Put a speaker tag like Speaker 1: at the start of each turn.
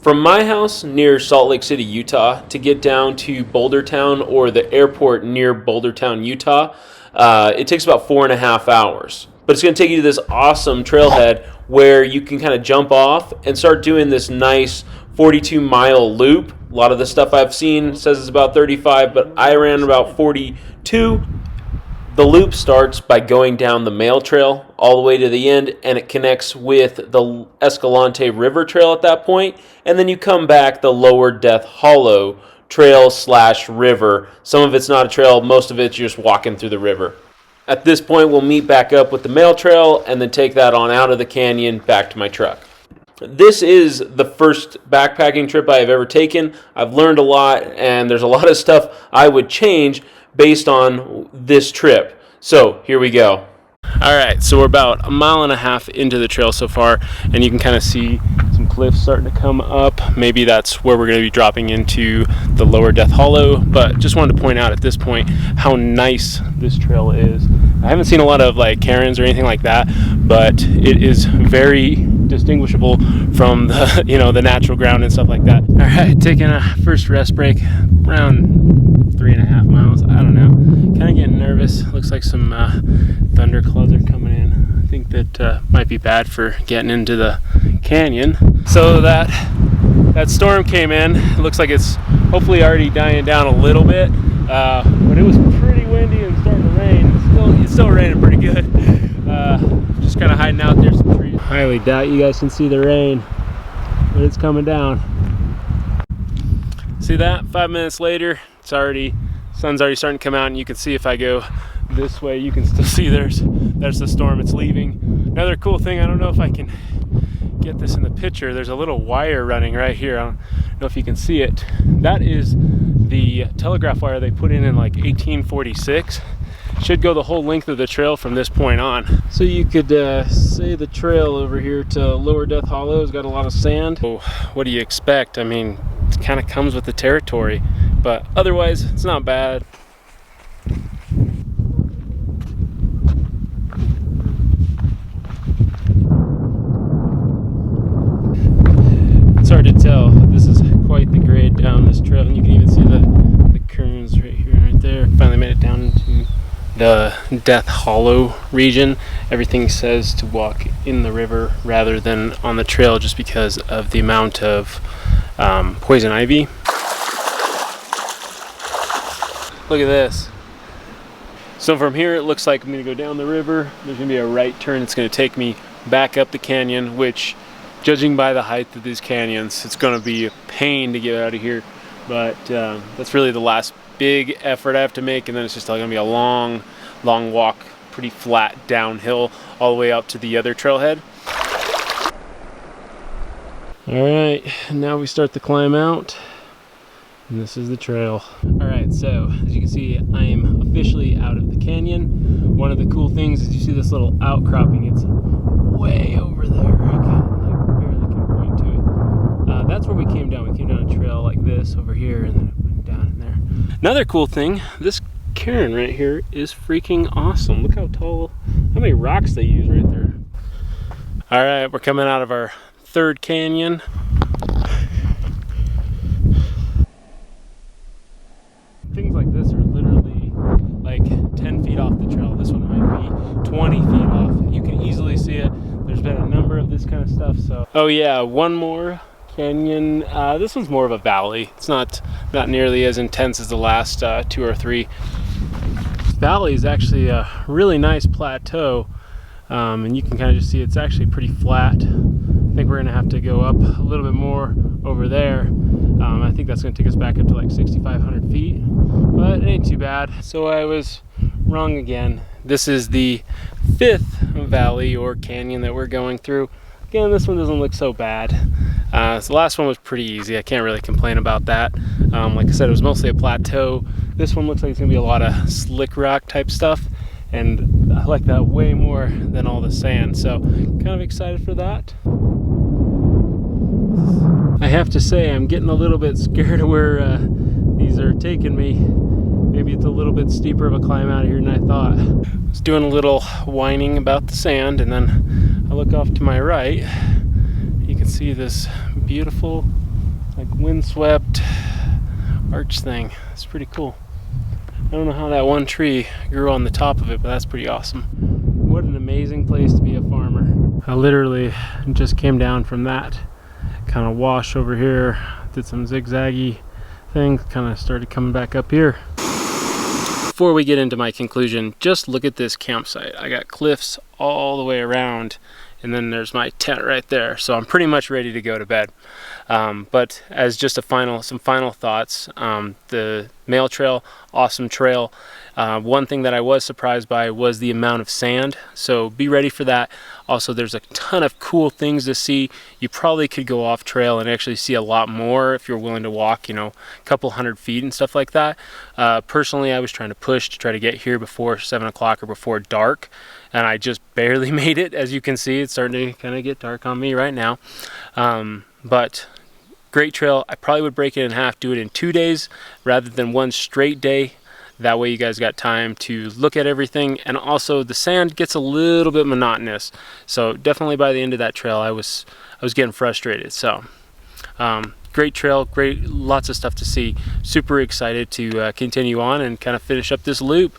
Speaker 1: From my house near Salt Lake City, Utah, to get down to Boulder Town or the airport near Boulder Town, Utah, it takes about 4.5 hours. But it's going to take you to this awesome trailhead where you can kind of jump off and start doing this nice 42-mile loop. A lot of the stuff I've seen says it's about 35, but I ran about 42. The loop starts by going down the Mail Trail all the way to the end, and it connects with the Escalante River Trail at that point, and then you come back the Lower Death Hollow Trail / river. Some of it's not a trail, most of it's just walking through the river. At this point, we'll meet back up with the Mail Trail and then take that on out of the canyon back to my truck. This is the first backpacking trip I have ever taken. I've learned a lot, and there's a lot of stuff I would change based on this trip. So here we go. All right, so we're about 1.5 miles into the trail so far, and you can kind of see some cliffs starting to come up. Maybe that's where we're going to be dropping into the Lower Death Hollow, but just wanted to point out at this point how nice this trail is. I haven't seen a lot of like cairns or anything like that, but it is very distinguishable from the the natural ground and stuff like that. All right, taking a first rest break around 3.5 miles. I don't know, kind of getting nervous. Looks like some thunder clouds are coming in. I think that might be bad for getting into the canyon. So that storm came in. It looks like it's hopefully already dying down a little bit, but it was pretty windy and starting to rain. It's still raining pretty good. Just kind of hiding out there some trees. I highly doubt you guys can see the rain, but it's coming down. See that? 5 minutes later, sun's already starting to come out, and you can see if I go this way, you can still see there's the storm. It's leaving. Another cool thing, I don't know if I can get this in the picture, there's a little wire running right here. I don't know if you can see it. That is the telegraph wire they put in like 1846. Should go the whole length of the trail from this point on. So you could say the trail over here to Lower Death Hollow has got a lot of sand. So what do you expect? I mean, it kind of comes with the territory, but otherwise it's not bad. It's hard to tell. This is quite the grade down this trail, and you can even see the cairns right here and right there. Finally made it down into the Death Hollow region. Everything says to walk in the river rather than on the trail just because of the amount of poison ivy. Look at this. So from here it looks like I'm going to go down the river. There's going to be a right turn. It's going to take me back up the canyon, which, judging by the height of these canyons, it's going to be a pain to get out of here. But that's really the last big effort I have to make, and then it's just going to be a long walk, pretty flat downhill all the way up to the other trailhead. All right, now we start the climb out, and this is the trail. All right, so as you can see, I am officially out of the canyon. One of the cool things is you see this little outcropping. It's way over there. Barely can point to it. That's where we came down. We came down a trail like this over here, and then it went down in there. Another cool thing, this cairn right here is freaking awesome. Look how tall, how many rocks they use right there. All right, we're coming out of our third canyon. Things like this are literally like 10 feet off the trail. This one might be 20 feet off. You can easily see it. There's been a number of this kind of stuff. So, oh yeah, one more canyon. This one's more of a valley. It's not nearly as intense as the last 2 or 3. This valley is actually a really nice plateau, and you can kind of just see it's actually pretty flat. I think we're gonna have to go up a little bit more over there. I think that's gonna take us back up to like 6,500 feet, but it ain't too bad. So I was wrong again. This is the 5th valley or canyon that we're going through. Again, this one doesn't look so bad. So the last one was pretty easy. I can't really complain about that. Like I said, it was mostly a plateau. This one looks like it's gonna be a lot of slick rock type stuff, and I like that way more than all the sand. So kind of excited for that. I have to say, I'm getting a little bit scared of where these are taking me. Maybe it's a little bit steeper of a climb out of here than I thought. I was doing a little whining about the sand, and then I look off to my right. You can see this beautiful
Speaker 2: like windswept arch thing. It's pretty cool. I don't know how that one tree grew on the top of it, but that's pretty awesome. What an amazing place to be a farmer. I literally just came down from that kind of wash over here, did some zigzaggy things, kind of started coming back up here. Before we get into my conclusion, just look at this campsite. I got cliffs all the way around, and then there's my tent right there. So I'm pretty much ready to go to bed. But as just some final thoughts, the Mail Trail, awesome trail. One thing that I was surprised by was the amount of sand, so be ready for that. Also, there's a ton of cool things to see. You probably could go off trail and actually see a lot more if you're willing to walk, a couple 100 feet and stuff like that. Personally, I was trying to push to try to get here before 7 o'clock or before dark, and I just barely made it. As you can see, it's starting to kind of get dark on me right now. But great trail. I probably would break it in half, do it in 2 days rather than one straight day. That way you guys got time to look at everything, and also the sand gets a little bit monotonous. So definitely by the end of that trail, I was getting frustrated. So great trail, lots of stuff to see. Super excited to continue on and kind of finish up this loop.